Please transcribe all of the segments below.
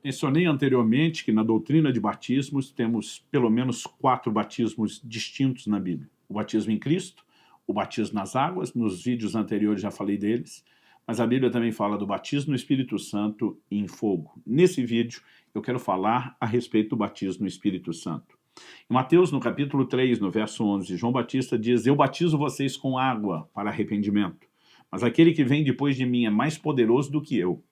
Mencionei anteriormente que na doutrina de batismos temos pelo menos 4 batismos distintos na Bíblia. O batismo em Cristo, o batismo nas águas, nos vídeos anteriores já falei deles, mas a Bíblia também fala do batismo no Espírito Santo e em fogo. Nesse vídeo eu quero falar a respeito do batismo no Espírito Santo. Em Mateus, no capítulo 3, no verso 11, João Batista diz: eu batizo vocês com água para arrependimento, mas aquele que vem depois de mim é mais poderoso do que eu,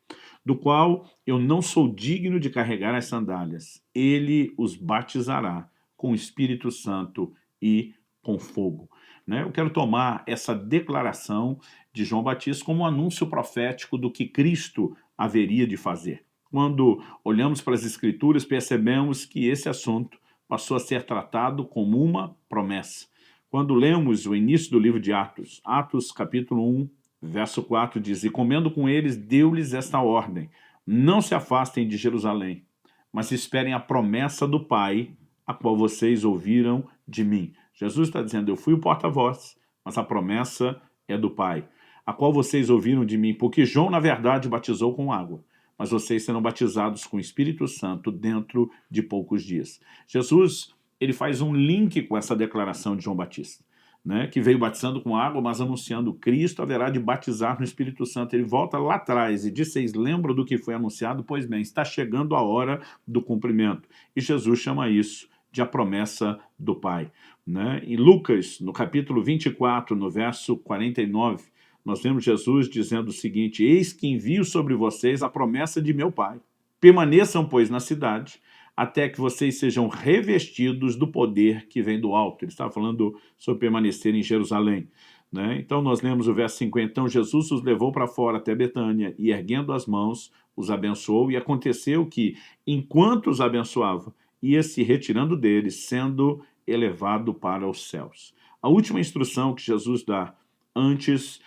do qual eu não sou digno de carregar as sandálias. Ele os batizará com o Espírito Santo e com fogo. Eu quero tomar essa declaração de João Batista como um anúncio profético do que Cristo haveria de fazer. Quando olhamos para as Escrituras, percebemos que esse assunto passou a ser tratado como uma promessa. Quando lemos o início do livro de Atos, Atos capítulo 1, verso 4 diz: e comendo com eles, deu-lhes esta ordem: não se afastem de Jerusalém, mas esperem a promessa do Pai, a qual vocês ouviram de mim. Jesus está dizendo: eu fui o porta-voz, mas a promessa é do Pai, a qual vocês ouviram de mim, porque João, na verdade, batizou com água, mas vocês serão batizados com o Espírito Santo dentro de poucos dias. Jesus, ele faz um link com essa declaração de João Batista, que veio batizando com água, mas anunciando: Cristo haverá de batizar no Espírito Santo. Ele volta lá atrás e diz: vocês lembram do que foi anunciado? Pois bem, está chegando a hora do cumprimento. E Jesus chama isso de a promessa do Pai. Em Lucas, no capítulo 24, no verso 49, nós vemos Jesus dizendo o seguinte: eis que envio sobre vocês a promessa de meu Pai. Permaneçam, pois, na cidade, até que vocês sejam revestidos do poder que vem do alto. Ele estava falando sobre permanecer em Jerusalém. Então nós lemos o verso 50, então Jesus os levou para fora até Betânia, e erguendo as mãos, os abençoou, e aconteceu que, enquanto os abençoava, ia se retirando deles, sendo elevado para os céus. A última instrução que Jesus dá antes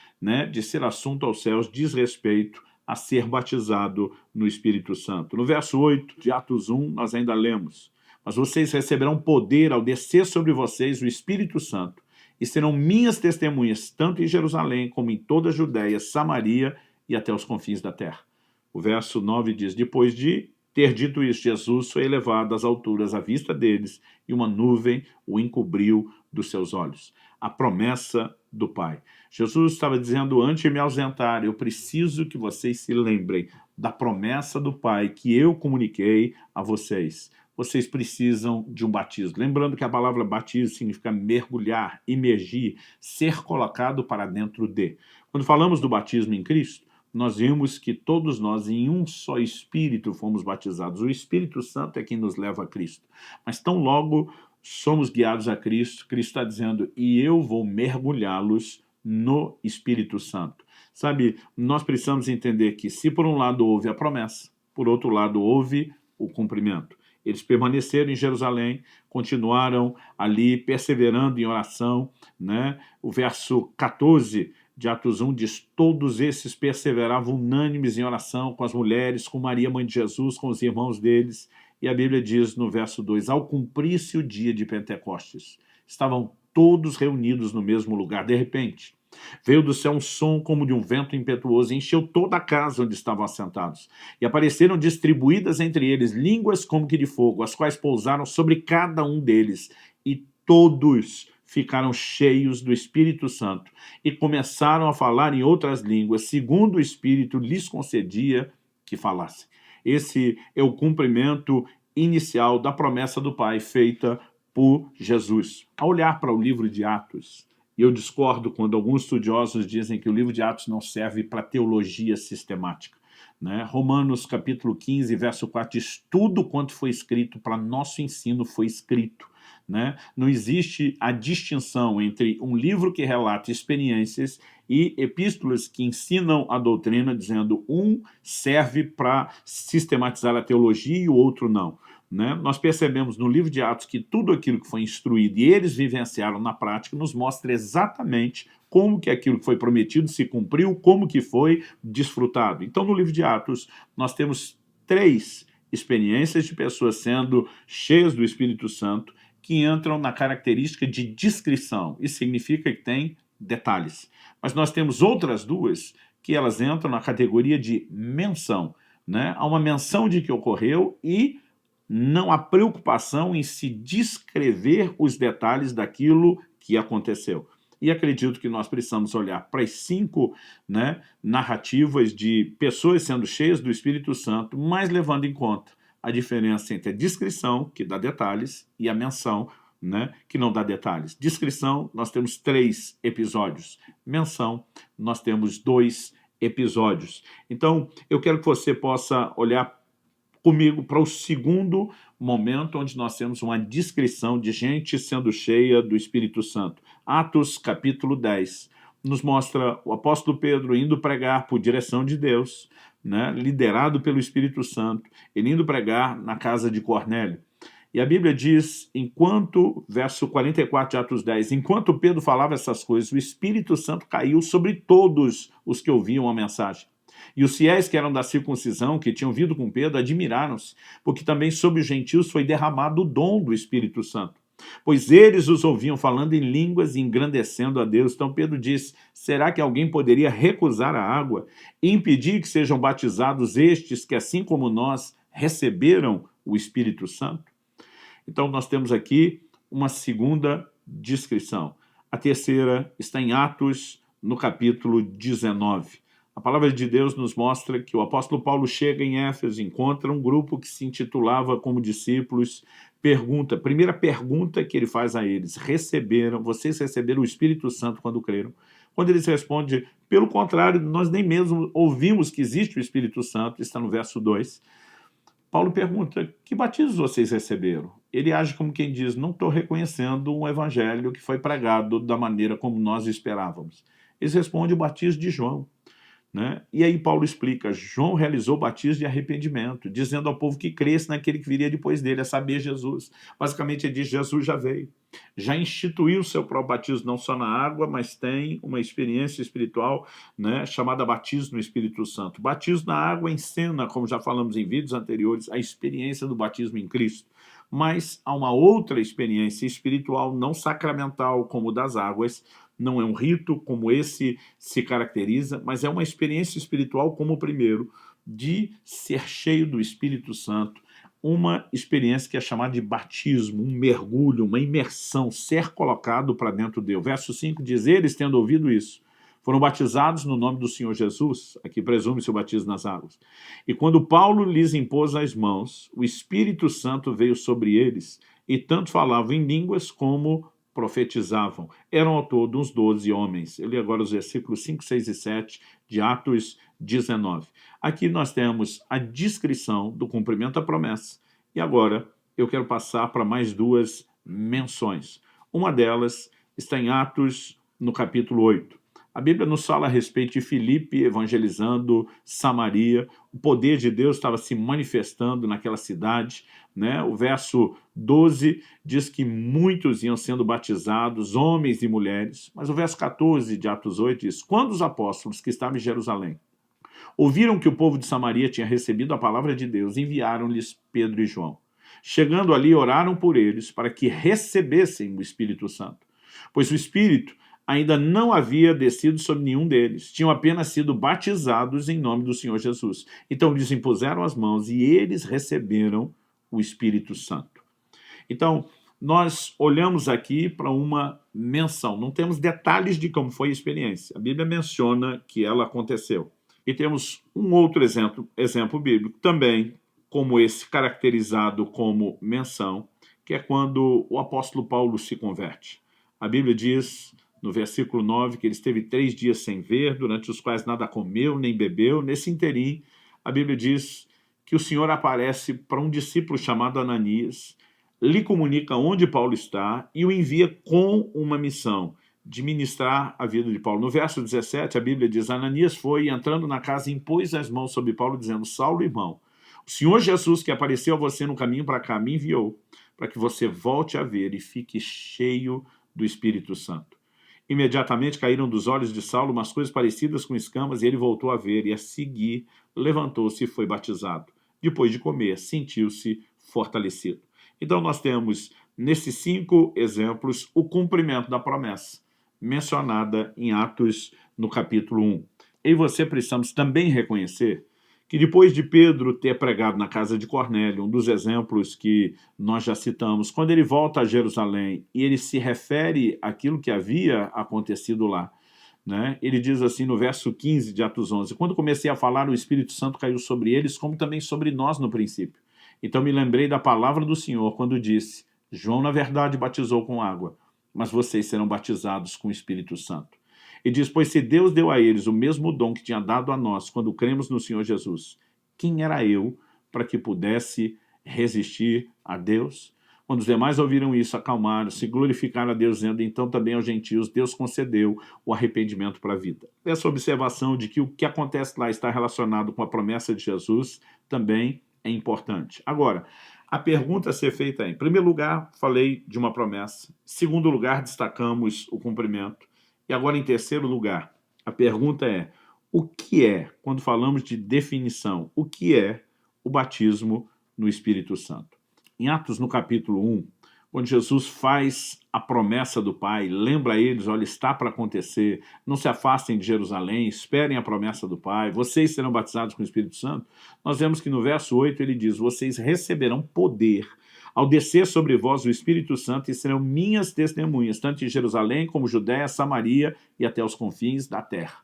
de ser assunto aos céus diz respeito a ser batizado no Espírito Santo. No verso 8 de Atos 1, nós ainda lemos: mas vocês receberão poder ao descer sobre vocês o Espírito Santo, e serão minhas testemunhas, tanto em Jerusalém como em toda a Judéia, Samaria e até os confins da terra. O verso 9 diz: depois de ter dito isso, Jesus foi elevado às alturas à vista deles, e uma nuvem o encobriu dos seus olhos. A promessa do Pai. Jesus estava dizendo: antes de me ausentar, eu preciso que vocês se lembrem da promessa do Pai que eu comuniquei a vocês. Vocês precisam de um batismo. Lembrando que a palavra batismo significa mergulhar, imergir, ser colocado para dentro de. Quando falamos do batismo em Cristo, nós vimos que todos nós, em um só Espírito, fomos batizados. O Espírito Santo é quem nos leva a Cristo. Mas tão logo somos guiados a Cristo, Cristo está dizendo: e eu vou mergulhá-los no Espírito Santo. Sabe, nós precisamos entender que, se por um lado houve a promessa, por outro lado houve o cumprimento. Eles permaneceram em Jerusalém, continuaram ali, perseverando em oração. O verso 14 de Atos 1 diz: todos esses perseveravam unânimes em oração com as mulheres, com Maria, mãe de Jesus, com os irmãos deles. E a Bíblia diz no verso 2, ao cumprir-se o dia de Pentecostes, estavam todos reunidos no mesmo lugar. De repente, veio do céu um som como de um vento impetuoso e encheu toda a casa onde estavam assentados. E apareceram distribuídas entre eles línguas como que de fogo, as quais pousaram sobre cada um deles. E todos ficaram cheios do Espírito Santo e começaram a falar em outras línguas, segundo o Espírito lhes concedia que falassem. Esse é o cumprimento inicial da promessa do Pai feita por Jesus. Ao olhar para o livro de Atos, e eu discordo quando alguns estudiosos dizem que o livro de Atos não serve para teologia sistemática. Romanos capítulo 15, verso 4 diz: tudo quanto foi escrito para nosso ensino foi escrito. Não existe a distinção entre um livro que relata experiências e epístolas que ensinam a doutrina, dizendo um serve para sistematizar a teologia e o outro não. Nós percebemos no livro de Atos que tudo aquilo que foi instruído e eles vivenciaram na prática nos mostra exatamente como que aquilo que foi prometido se cumpriu, como que foi desfrutado. Então, no livro de Atos, nós temos 3 experiências de pessoas sendo cheias do Espírito Santo que entram na característica de descrição. Isso significa que tem detalhes. Mas nós temos outras 2 que elas entram na categoria de menção. né? Há uma menção de que ocorreu e não há preocupação em se descrever os detalhes daquilo que aconteceu. E acredito que nós precisamos olhar para as 5, né, narrativas de pessoas sendo cheias do Espírito Santo, mas levando em conta a diferença entre a descrição, que dá detalhes, e a menção, né, que não dá detalhes. Descrição, nós temos 3 episódios. Menção, nós temos 2 episódios. Então, eu quero que você possa olhar comigo para o segundo momento onde nós temos uma descrição de gente sendo cheia do Espírito Santo. Atos capítulo 10 nos mostra o apóstolo Pedro indo pregar por direção de Deus, né, liderado pelo Espírito Santo, ele indo pregar na casa de Cornélio. E a Bíblia diz, verso 44 de Atos 10, enquanto Pedro falava essas coisas, o Espírito Santo caiu sobre todos os que ouviam a mensagem. E os fiéis que eram da circuncisão, que tinham vindo com Pedro, admiraram-se, porque também sobre os gentios foi derramado o dom do Espírito Santo. Pois eles os ouviam falando em línguas e engrandecendo a Deus. Então Pedro diz, será que alguém poderia recusar a água e impedir que sejam batizados estes que, assim como nós, receberam o Espírito Santo? Então nós temos aqui uma segunda descrição. A terceira está em Atos, no capítulo 19. A palavra de Deus nos mostra que o apóstolo Paulo chega em Éfeso, encontra um grupo que se intitulava como discípulos, primeira pergunta que ele faz a eles, vocês receberam o Espírito Santo quando creram? Quando eles respondem, pelo contrário, nós nem mesmo ouvimos que existe o Espírito Santo, está no verso 2. Paulo pergunta, que batismos vocês receberam? Ele age como quem diz, não estou reconhecendo um evangelho que foi pregado da maneira como nós esperávamos. Eles respondem o batismo de João. Né? E aí Paulo explica, João realizou o batismo de arrependimento, dizendo ao povo que cresce naquele que viria depois dele, a saber, Jesus. Basicamente ele diz, Jesus já veio, já instituiu o seu próprio batismo, não só na água, mas tem uma experiência espiritual, né, chamada batismo no Espírito Santo. Batismo na água encena, como já falamos em vídeos anteriores, a experiência do batismo em Cristo. Mas há uma outra experiência espiritual não sacramental, como o das águas. Não é um rito como esse se caracteriza, mas é uma experiência espiritual como o primeiro, de ser cheio do Espírito Santo, uma experiência que é chamada de batismo, um mergulho, uma imersão, ser colocado para dentro de Deus. Verso 5 diz, eles tendo ouvido isso, foram batizados no nome do Senhor Jesus, aqui presume-se o batismo nas águas. E quando Paulo lhes impôs as mãos, o Espírito Santo veio sobre eles, e tanto falavam em línguas como profetizavam. Eram ao todo uns 12 homens. Eu li agora os versículos 5, 6 e 7 de Atos 19. Aqui nós temos a descrição do cumprimento da promessa. E agora eu quero passar para mais 2 menções. Uma delas está em Atos, no capítulo 8. A Bíblia nos fala a respeito de Filipe evangelizando Samaria. O poder de Deus estava se manifestando naquela cidade, né? O verso 12 diz que muitos iam sendo batizados, homens e mulheres. Mas o verso 14 de Atos 8 diz, quando os apóstolos que estavam em Jerusalém ouviram que o povo de Samaria tinha recebido a palavra de Deus, enviaram-lhes Pedro e João. Chegando ali, oraram por eles para que recebessem o Espírito Santo. Pois o Espírito ainda não havia descido sobre nenhum deles. Tinham apenas sido batizados em nome do Senhor Jesus. Então lhes impuseram as mãos e eles receberam o Espírito Santo. Então, nós olhamos aqui para uma menção. Não temos detalhes de como foi a experiência. A Bíblia menciona que ela aconteceu. E temos um outro exemplo bíblico, também como esse, caracterizado como menção, que é quando o apóstolo Paulo se converte. A Bíblia diz, no versículo 9, que ele esteve 3 dias sem ver, durante os quais nada comeu nem bebeu. Nesse interim, a Bíblia diz que o Senhor aparece para um discípulo chamado Ananias, lhe comunica onde Paulo está e o envia com uma missão de ministrar a vida de Paulo. No verso 17, a Bíblia diz, Ananias foi, entrando na casa, impôs as mãos sobre Paulo, dizendo, Saulo, irmão, o Senhor Jesus, que apareceu a você no caminho para cá, me enviou para que você volte a ver e fique cheio do Espírito Santo. Imediatamente caíram dos olhos de Saulo umas coisas parecidas com escamas, e ele voltou a ver, e a seguir levantou-se e foi batizado. Depois de comer, sentiu-se fortalecido. Então nós temos, nesses 5 exemplos, o cumprimento da promessa, mencionada em Atos, no capítulo 1. Eu e você precisamos também reconhecer que depois de Pedro ter pregado na casa de Cornélio, um dos exemplos que nós já citamos, quando ele volta a Jerusalém e ele se refere àquilo que havia acontecido lá, né? Ele diz assim no verso 15 de Atos 11, quando comecei a falar, o Espírito Santo caiu sobre eles, como também sobre nós no princípio. Então me lembrei da palavra do Senhor, quando disse, João na verdade batizou com água, mas vocês serão batizados com o Espírito Santo. E diz, pois se Deus deu a eles o mesmo dom que tinha dado a nós quando cremos no Senhor Jesus, quem era eu para que pudesse resistir a Deus? Quando os demais ouviram isso, acalmaram, se glorificaram a Deus, dizendo, então também aos gentios Deus concedeu o arrependimento para a vida. Essa observação de que o que acontece lá está relacionado com a promessa de Jesus também é importante. Agora, a pergunta a ser feita é, em primeiro lugar, falei de uma promessa. Em segundo lugar, destacamos o cumprimento. E agora, em terceiro lugar, a pergunta é, o que é, quando falamos de definição, o que é o batismo no Espírito Santo? Em Atos, no capítulo 1, quando Jesus faz a promessa do Pai, lembra a eles, olha, está para acontecer, não se afastem de Jerusalém, esperem a promessa do Pai, vocês serão batizados com o Espírito Santo, nós vemos que no verso 8 ele diz, vocês receberão poder ao descer sobre vós o Espírito Santo e serão minhas testemunhas, tanto em Jerusalém como Judéia, Samaria e até os confins da terra.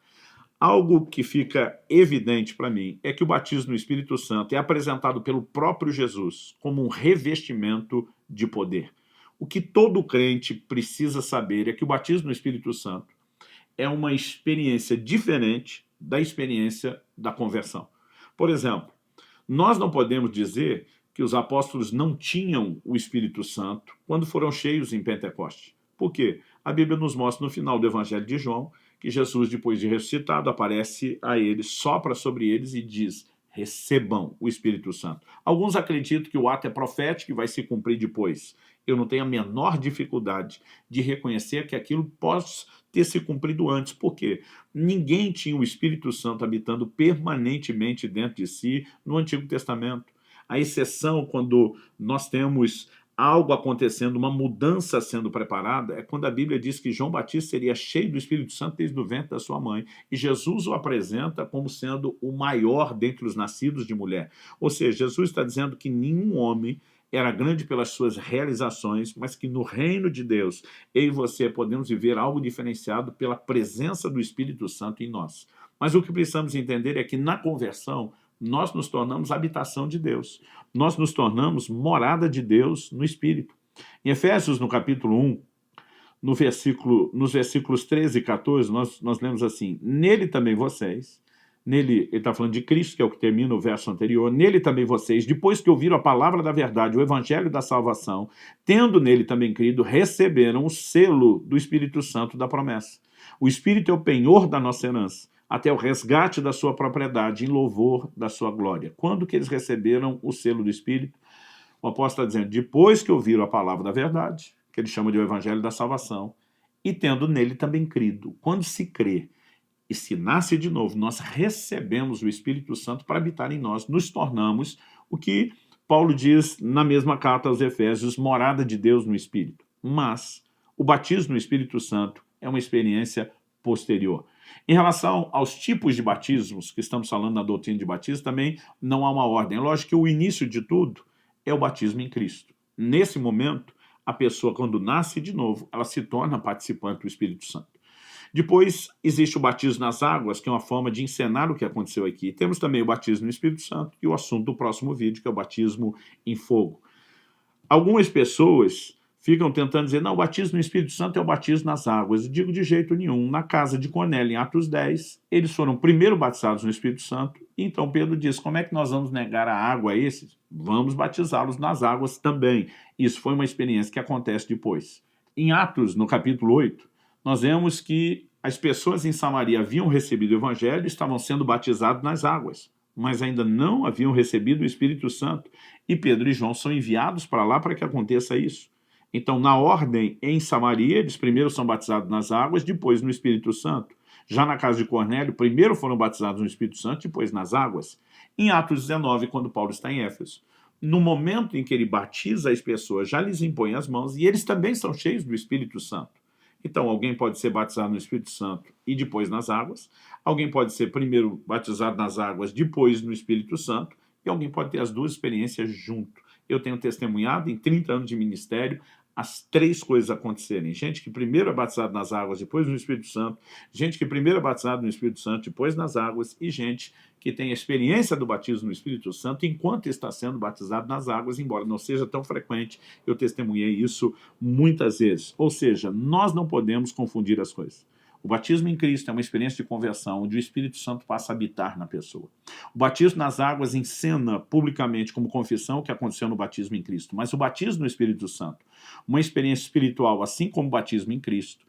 Algo que fica evidente para mim é que o batismo no Espírito Santo é apresentado pelo próprio Jesus como um revestimento de poder. O que todo crente precisa saber é que o batismo no Espírito Santo é uma experiência diferente da experiência da conversão. Por exemplo, nós não podemos dizer que os apóstolos não tinham o Espírito Santo quando foram cheios em Pentecoste. Por quê? A Bíblia nos mostra no final do Evangelho de João que Jesus, depois de ressuscitado, aparece a eles, sopra sobre eles e diz, recebam o Espírito Santo. Alguns acreditam que o ato é profético e vai se cumprir depois. Eu não tenho a menor dificuldade de reconhecer que aquilo pode ter se cumprido antes. Por quê? Ninguém tinha o Espírito Santo habitando permanentemente dentro de si no Antigo Testamento. A exceção quando nós temos algo acontecendo, uma mudança sendo preparada, é quando a Bíblia diz que João Batista seria cheio do Espírito Santo desde o ventre da sua mãe. E Jesus o apresenta como sendo o maior dentre os nascidos de mulher. Ou seja, Jesus está dizendo que nenhum homem era grande pelas suas realizações, mas que no reino de Deus, eu e você podemos viver algo diferenciado pela presença do Espírito Santo em nós. Mas o que precisamos entender é que na conversão, nós nos tornamos habitação de Deus. Nós nos tornamos morada de Deus no Espírito. Em Efésios, no capítulo 1, nos versículos 13 e 14, nós lemos assim, nele também vocês, nele, ele está falando de Cristo, que é o que termina o verso anterior, nele também vocês, depois que ouviram a palavra da verdade, o evangelho da salvação, tendo nele também crido, receberam o selo do Espírito Santo da promessa. O Espírito é o penhor da nossa herança, até o resgate da sua propriedade, em louvor da sua glória. Quando que eles receberam o selo do Espírito? O apóstolo está dizendo, depois que ouviram a palavra da verdade, que ele chama de o evangelho da salvação, e tendo nele também crido. Quando se crê e se nasce de novo, nós recebemos o Espírito Santo para habitar em nós, nos tornamos o que Paulo diz na mesma carta aos Efésios, morada de Deus no Espírito. Mas o batismo no Espírito Santo é uma experiência posterior. Em relação aos tipos de batismos, que estamos falando na doutrina de batismo, também não há uma ordem. É lógico que o início de tudo é o batismo em Cristo. Nesse momento, a pessoa, quando nasce de novo, ela se torna participante do Espírito Santo. Depois, existe o batismo nas águas, que é uma forma de encenar o que aconteceu aqui. Temos também o batismo no Espírito Santo e o assunto do próximo vídeo, que é o batismo em fogo. Algumas pessoas ficam tentando dizer, não, o batismo no Espírito Santo é o batismo nas águas. Eu digo de jeito nenhum. Na casa de Cornélio, em Atos 10, eles foram primeiro batizados no Espírito Santo, e então Pedro diz, como é que nós vamos negar a água a esses? Vamos batizá-los nas águas também. Isso foi uma experiência que acontece depois. Em Atos, no capítulo 8, nós vemos que as pessoas em Samaria haviam recebido o Evangelho e estavam sendo batizados nas águas, mas ainda não haviam recebido o Espírito Santo. E Pedro e João são enviados para lá para que aconteça isso. Então, na ordem, em Samaria, eles primeiro são batizados nas águas, depois no Espírito Santo. Já na casa de Cornélio, primeiro foram batizados no Espírito Santo, depois nas águas. Em Atos 19, quando Paulo está em Éfeso, no momento em que ele batiza as pessoas, já lhes impõe as mãos, e eles também são cheios do Espírito Santo. Então, alguém pode ser batizado no Espírito Santo e depois nas águas, alguém pode ser primeiro batizado nas águas, depois no Espírito Santo, e alguém pode ter as duas experiências junto. Eu tenho testemunhado em 30 anos de ministério as três coisas acontecerem. Gente que primeiro é batizado nas águas, depois no Espírito Santo, gente que primeiro é batizado no Espírito Santo, depois nas águas, e gente que tem a experiência do batismo no Espírito Santo enquanto está sendo batizado nas águas, embora não seja tão frequente. Eu testemunhei isso muitas vezes. Ou seja, nós não podemos confundir as coisas. O batismo em Cristo é uma experiência de conversão, onde o Espírito Santo passa a habitar na pessoa. O batismo nas águas encena publicamente como confissão o que aconteceu no batismo em Cristo. Mas o batismo no Espírito Santo, uma experiência espiritual, assim como o batismo em Cristo,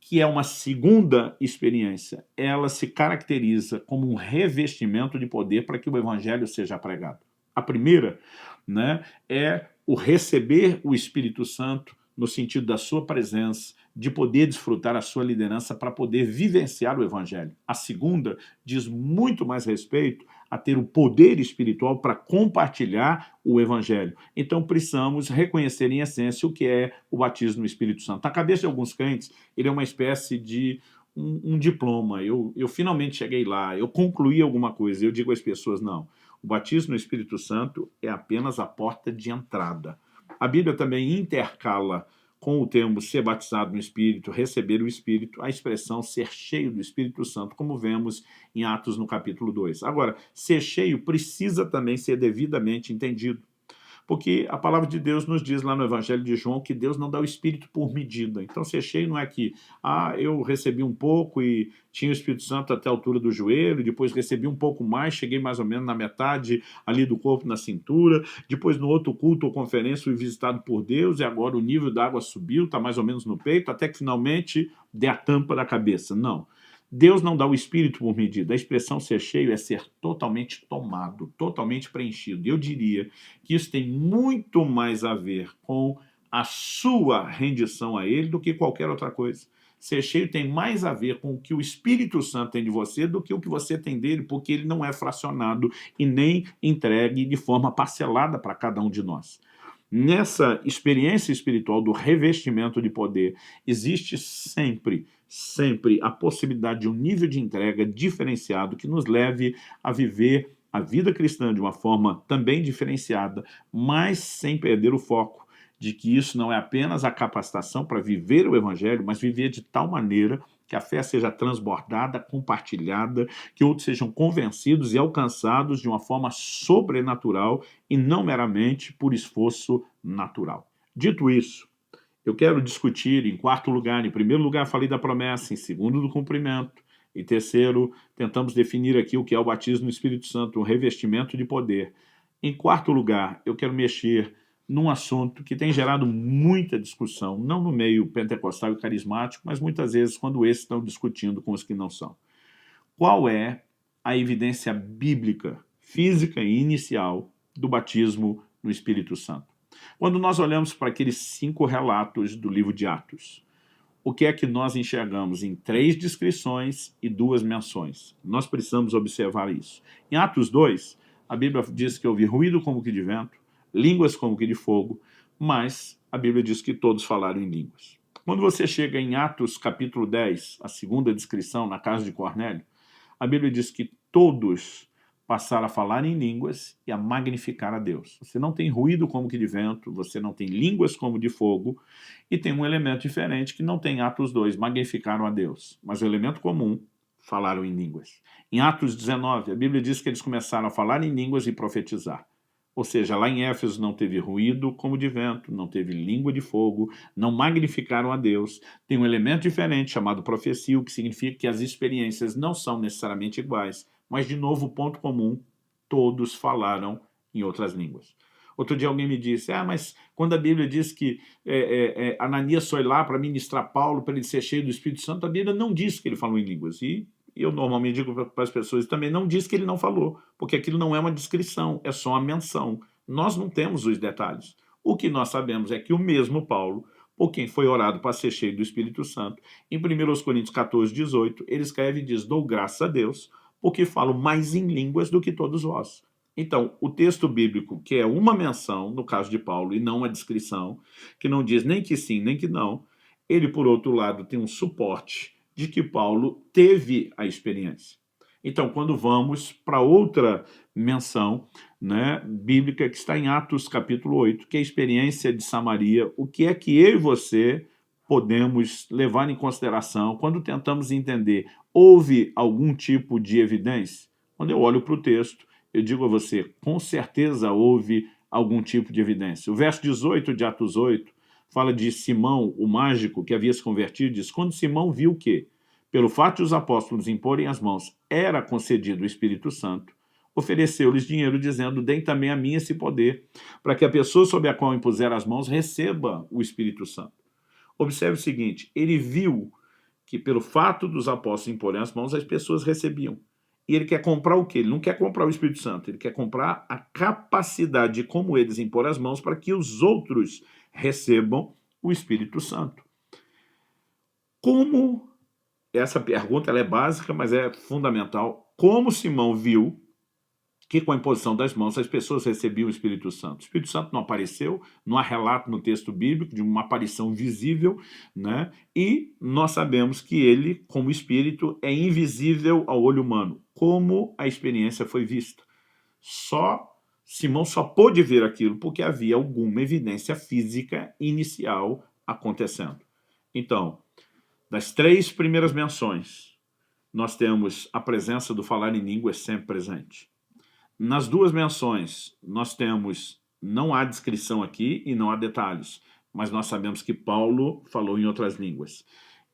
que é uma segunda experiência, ela se caracteriza como um revestimento de poder para que o evangelho seja pregado. A primeira, né, é o receber o Espírito Santo no sentido da sua presença, de poder desfrutar a sua liderança para poder vivenciar o evangelho. A segunda diz muito mais respeito a ter o poder espiritual para compartilhar o evangelho. Então precisamos reconhecer em essência o que é o batismo no Espírito Santo. Na cabeça de alguns crentes, ele é uma espécie de um diploma. Eu finalmente cheguei lá, eu concluí alguma coisa. Eu digo às pessoas, não, o batismo no Espírito Santo é apenas a porta de entrada. A Bíblia também intercala com o termo ser batizado no Espírito, receber o Espírito, a expressão ser cheio do Espírito Santo, como vemos em Atos no capítulo 2. Agora, ser cheio precisa também ser devidamente entendido, porque a palavra de Deus nos diz lá no Evangelho de João que Deus não dá o Espírito por medida. Então, ser cheio não é que, eu recebi um pouco e tinha o Espírito Santo até a altura do joelho, depois recebi um pouco mais, cheguei mais ou menos na metade ali do corpo, na cintura, depois no outro culto ou conferência fui visitado por Deus e agora o nível da água subiu, está mais ou menos no peito, até que finalmente dê a tampa da cabeça. Não. Deus não dá o Espírito por medida. A expressão ser cheio é ser totalmente tomado, totalmente preenchido. Eu diria que isso tem muito mais a ver com a sua rendição a Ele do que qualquer outra coisa. Ser cheio tem mais a ver com o que o Espírito Santo tem de você do que o que você tem dele, porque ele não é fracionado e nem entregue de forma parcelada para cada um de nós. Nessa experiência espiritual do revestimento de poder, existe sempre a possibilidade de um nível de entrega diferenciado que nos leve a viver a vida cristã de uma forma também diferenciada, mas sem perder o foco de que isso não é apenas a capacitação para viver o evangelho, mas viver de tal maneira que a fé seja transbordada, compartilhada, que outros sejam convencidos e alcançados de uma forma sobrenatural e não meramente por esforço natural. Dito isso, eu quero discutir em quarto lugar, em primeiro lugar falei da promessa, em segundo do cumprimento, em terceiro tentamos definir aqui o que é o batismo no Espírito Santo, um revestimento de poder. Em quarto lugar, eu quero mexer num assunto que tem gerado muita discussão, não no meio pentecostal e carismático, mas muitas vezes quando esses estão discutindo com os que não são. Qual é a evidência bíblica, física e inicial do batismo no Espírito Santo? Quando nós olhamos para aqueles 5 relatos do livro de Atos, o que é que nós enxergamos em 3 descrições e 2 menções? Nós precisamos observar isso. Em Atos 2, a Bíblia diz que houve ruído como que de vento, línguas como que de fogo, mas a Bíblia diz que todos falaram em línguas. Quando você chega em Atos capítulo 10, a segunda descrição na casa de Cornélio, a Bíblia diz que todos passaram a falar em línguas e a magnificar a Deus. Você não tem ruído como que de vento, você não tem línguas como de fogo, e tem um elemento diferente que não tem em Atos 2, magnificaram a Deus. Mas o elemento comum, falaram em línguas. Em Atos 19, a Bíblia diz que eles começaram a falar em línguas e profetizar. Ou seja, lá em Éfeso não teve ruído como de vento, não teve língua de fogo, não magnificaram a Deus. Tem um elemento diferente chamado profecia, o que significa que as experiências não são necessariamente iguais, mas, de novo, o ponto comum, todos falaram em outras línguas. Outro dia alguém me disse, mas quando a Bíblia diz que Ananias foi lá para ministrar Paulo, para ele ser cheio do Espírito Santo, a Bíblia não diz que ele falou em línguas. E eu normalmente digo para as pessoas também, não diz que ele não falou, porque aquilo não é uma descrição, é só uma menção. Nós não temos os detalhes. O que nós sabemos é que o mesmo Paulo, por quem foi orado para ser cheio do Espírito Santo, em 1 Coríntios 14, 18, ele escreve e diz, dou graças a Deus, porque falo mais em línguas do que todos vós. Então, o texto bíblico, que é uma menção, no caso de Paulo, e não uma descrição, que não diz nem que sim, nem que não, ele, por outro lado, tem um suporte de que Paulo teve a experiência. Então, quando vamos para outra menção, né, bíblica que está em Atos capítulo 8, que é a experiência de Samaria, o que é que eu e você podemos levar em consideração quando tentamos entender, houve algum tipo de evidência? Quando eu olho para o texto, eu digo a você, com certeza houve algum tipo de evidência. O verso 18 de Atos 8 fala de Simão, o mágico, que havia se convertido, diz, quando Simão viu que, pelo fato de os apóstolos imporem as mãos, era concedido o Espírito Santo, ofereceu-lhes dinheiro, dizendo, deem também a mim esse poder, para que a pessoa sobre a qual impuser as mãos receba o Espírito Santo. Observe o seguinte, ele viu que pelo fato dos apóstolos imporem as mãos, as pessoas recebiam. E ele quer comprar o quê? Ele não quer comprar o Espírito Santo, ele quer comprar a capacidade de como eles impor as mãos para que os outros recebam o Espírito Santo. Como, essa pergunta ela é básica, mas é fundamental, como Simão viu que com a imposição das mãos as pessoas recebiam o Espírito Santo? O Espírito Santo não apareceu, não há relato no texto bíblico de uma aparição visível, né? E nós sabemos que ele, como Espírito, é invisível ao olho humano. Como a experiência foi vista? Simão só pôde ver aquilo porque havia alguma evidência física inicial acontecendo. Então, das 3 primeiras menções, nós temos a presença do falar em línguas sempre presente. Nas 2 menções, nós temos, não há descrição aqui e não há detalhes, mas nós sabemos que Paulo falou em outras línguas.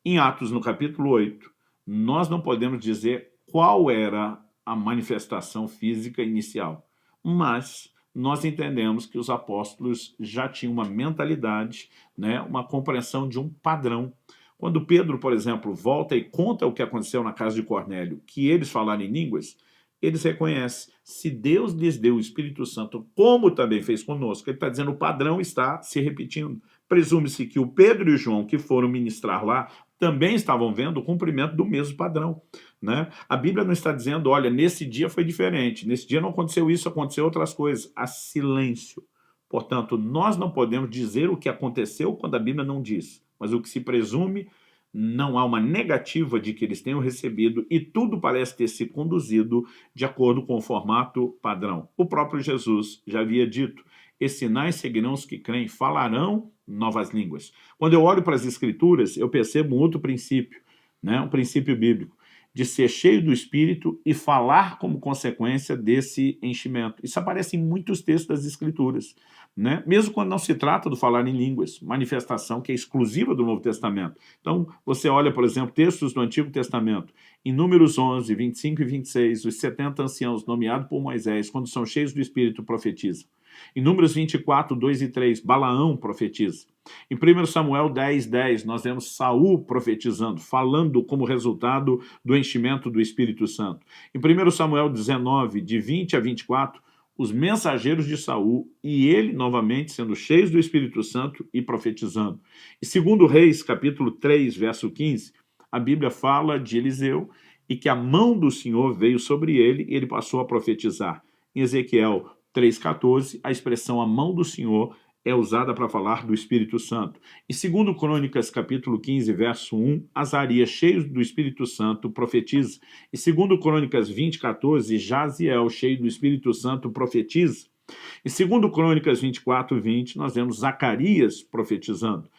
Em Atos, no capítulo 8, nós não podemos dizer qual era a manifestação física inicial, mas nós entendemos que os apóstolos já tinham uma mentalidade, né, uma compreensão de um padrão. Quando Pedro, por exemplo, volta e conta o que aconteceu na casa de Cornélio, que eles falaram em línguas, eles reconhecem, se Deus lhes deu o Espírito Santo, como também fez conosco, ele está dizendo o padrão está se repetindo. Presume-se que o Pedro e o João, que foram ministrar lá, também estavam vendo o cumprimento do mesmo padrão, né? A Bíblia não está dizendo, olha, nesse dia foi diferente, nesse dia não aconteceu isso, aconteceu outras coisas. Há silêncio. Portanto, nós não podemos dizer o que aconteceu quando a Bíblia não diz, mas o que se presume, não há uma negativa de que eles tenham recebido e tudo parece ter se conduzido de acordo com o formato padrão. O próprio Jesus já havia dito, esses sinais seguirão os que creem, falarão novas línguas. Quando eu olho para as Escrituras, eu percebo um outro princípio, né? Um princípio bíblico, de ser cheio do Espírito e falar como consequência desse enchimento. Isso aparece em muitos textos das Escrituras, né? Mesmo quando não se trata do falar em línguas, manifestação que é exclusiva do Novo Testamento. Então, você olha, por exemplo, textos do Antigo Testamento, em Números 11, 25 e 26, os 70 anciãos nomeados por Moisés, quando são cheios do Espírito, profetizam. Em Números 24, 2 e 3, Balaão profetiza. Em 1 Samuel 10, 10, nós vemos Saul profetizando, falando como resultado do enchimento do Espírito Santo. Em 1 Samuel 19, de 20 a 24, os mensageiros de Saul e ele, novamente, sendo cheios do Espírito Santo e profetizando. E 2 Reis, capítulo 3, verso 15, a Bíblia fala de Eliseu e que a mão do Senhor veio sobre ele e ele passou a profetizar. Em Ezequiel 3,14, a expressão a mão do Senhor é usada para falar do Espírito Santo. Em 2 Crônicas, capítulo 15, verso 1, Azarias, cheio do Espírito Santo, profetiza. Em 2 Crônicas 20, 14, Jaziel, cheio do Espírito Santo, profetiza. Em 2 Crônicas 24, 20, nós vemos Zacarias profetizando.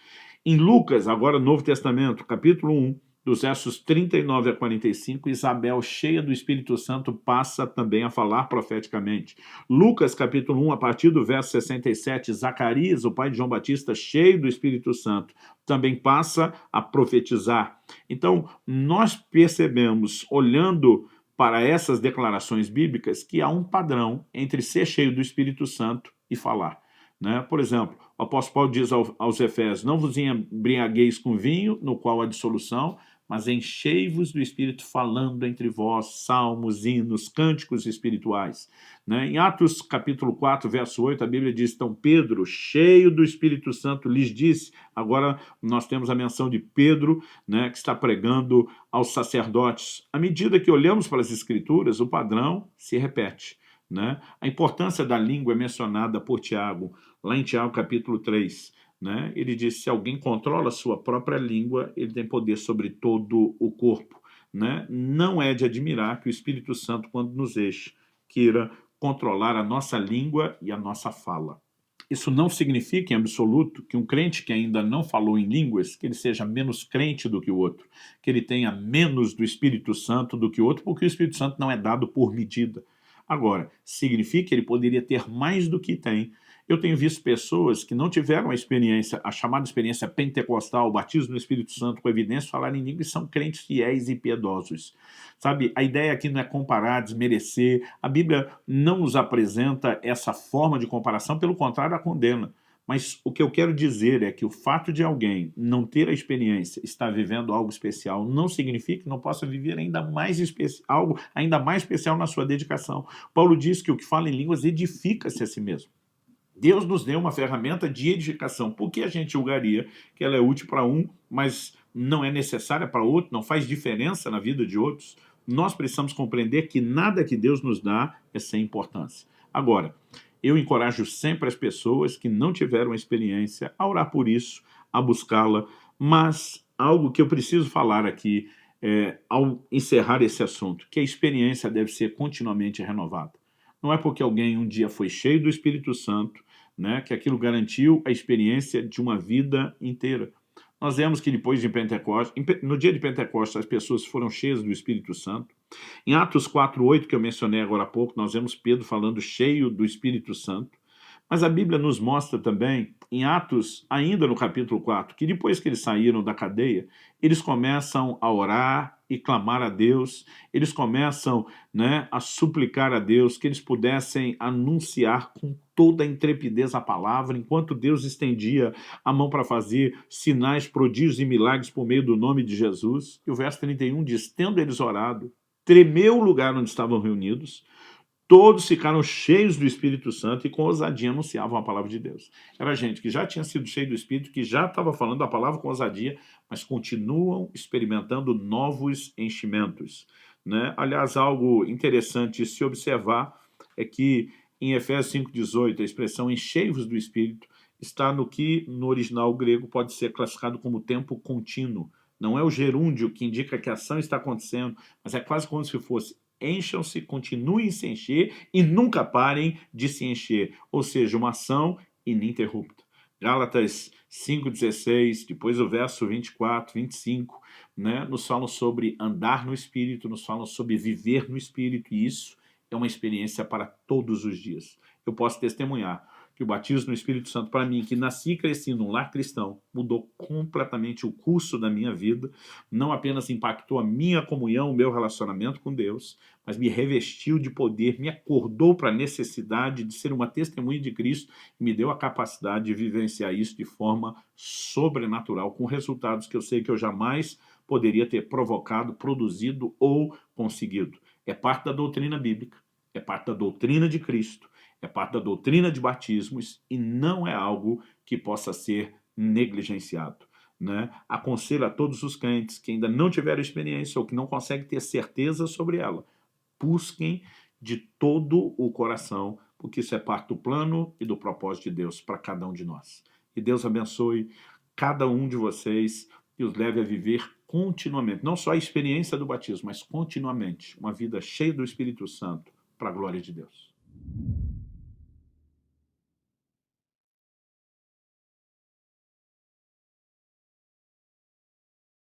Em Lucas, agora Novo Testamento, capítulo 1, dos versos 39 a 45, Isabel, cheia do Espírito Santo, passa também a falar profeticamente. Lucas, capítulo 1, a partir do verso 67, Zacarias, o pai de João Batista, cheio do Espírito Santo, também passa a profetizar. Então, nós percebemos, olhando para essas declarações bíblicas, que há um padrão entre ser cheio do Espírito Santo e falar, né? Por exemplo, o apóstolo Paulo diz aos Efésios, não vos embriagueis com vinho, no qual há dissolução, mas enchei-vos do Espírito, falando entre vós salmos, hinos, cânticos espirituais. Né? Em Atos capítulo 4, verso 8, a Bíblia diz, então Pedro, cheio do Espírito Santo, lhes disse, agora nós temos a menção de Pedro, né, que está pregando aos sacerdotes. À medida que olhamos para as Escrituras, o padrão se repete. Né? A importância da língua é mencionada por Tiago, lá em Tiago capítulo 3. né? Ele diz, se alguém controla a sua própria língua, ele tem poder sobre todo o corpo, né? Não é de admirar que o Espírito Santo, quando nos enche, queira controlar a nossa língua e a nossa fala. Isso não significa, em absoluto, que um crente que ainda não falou em línguas, que ele seja menos crente do que o outro, que ele tenha menos do Espírito Santo do que o outro, porque o Espírito Santo não é dado por medida. Agora, significa que ele poderia ter mais do que tem. Eu tenho visto pessoas que não tiveram a experiência, a chamada experiência pentecostal, o batismo no Espírito Santo com evidência, falar em línguas, são crentes fiéis e piedosos. Sabe, a ideia aqui não é comparar, desmerecer. A Bíblia não nos apresenta essa forma de comparação, pelo contrário, a condena. Mas o que eu quero dizer é que o fato de alguém não ter a experiência, estar vivendo algo especial, não significa que não possa viver ainda mais algo ainda mais especial na sua dedicação. Paulo diz que o que fala em línguas edifica-se a si mesmo. Deus nos deu uma ferramenta de edificação. Por que a gente julgaria que ela é útil para um, mas não é necessária para outro, não faz diferença na vida de outros? Nós precisamos compreender que nada que Deus nos dá é sem importância. Agora, eu encorajo sempre as pessoas que não tiveram a experiência a orar por isso, a buscá-la, mas algo que eu preciso falar aqui, ao encerrar esse assunto, que a experiência deve ser continuamente renovada. Não é porque alguém um dia foi cheio do Espírito Santo, né, que aquilo garantiu a experiência de uma vida inteira. Nós vemos que depois de Pentecostes, no dia de Pentecostes, as pessoas foram cheias do Espírito Santo. Em Atos 4:8, que eu mencionei agora há pouco, nós vemos Pedro falando cheio do Espírito Santo. Mas a Bíblia nos mostra também, em Atos, ainda no capítulo 4, que depois que eles saíram da cadeia, eles começam a orar e clamar a Deus, eles começam, né, a suplicar a Deus que eles pudessem anunciar com toda a intrepidez a palavra, enquanto Deus estendia a mão para fazer sinais, prodígios e milagres por meio do nome de Jesus. E o verso 31 diz, tendo eles orado, tremeu o lugar onde estavam reunidos, todos ficaram cheios do Espírito Santo e com ousadia anunciavam a palavra de Deus. Era gente que já tinha sido cheio do Espírito, que já estava falando a palavra com ousadia, mas continuam experimentando novos enchimentos, né? Aliás, algo interessante de se observar é que em Efésios 5:18, a expressão enchei-vos do Espírito está no que no original grego pode ser classificado como tempo contínuo. Não é o gerúndio que indica que a ação está acontecendo, mas é quase como se fosse encham-se, continuem a se encher e nunca parem de se encher. Ou seja, uma ação ininterrupta. Gálatas 5:16, depois o verso 24, 25, né, nos falam sobre andar no Espírito, nos falam sobre viver no Espírito, e isso é uma experiência para todos os dias. Eu posso testemunhar que o batismo no Espírito Santo, para mim, que nasci e cresci num lar cristão, mudou completamente o curso da minha vida, não apenas impactou a minha comunhão, o meu relacionamento com Deus, mas me revestiu de poder, me acordou para a necessidade de ser uma testemunha de Cristo e me deu a capacidade de vivenciar isso de forma sobrenatural, com resultados que eu sei que eu jamais poderia ter provocado, produzido ou conseguido. É parte da doutrina bíblica, é parte da doutrina de Cristo, é parte da doutrina de batismos e não é algo que possa ser negligenciado, né? Aconselho a todos os crentes que ainda não tiveram experiência ou que não conseguem ter certeza sobre ela, busquem de todo o coração, porque isso é parte do plano e do propósito de Deus para cada um de nós. E Deus abençoe cada um de vocês e os leve a viver continuamente, não só a experiência do batismo, mas continuamente, uma vida cheia do Espírito Santo para a glória de Deus.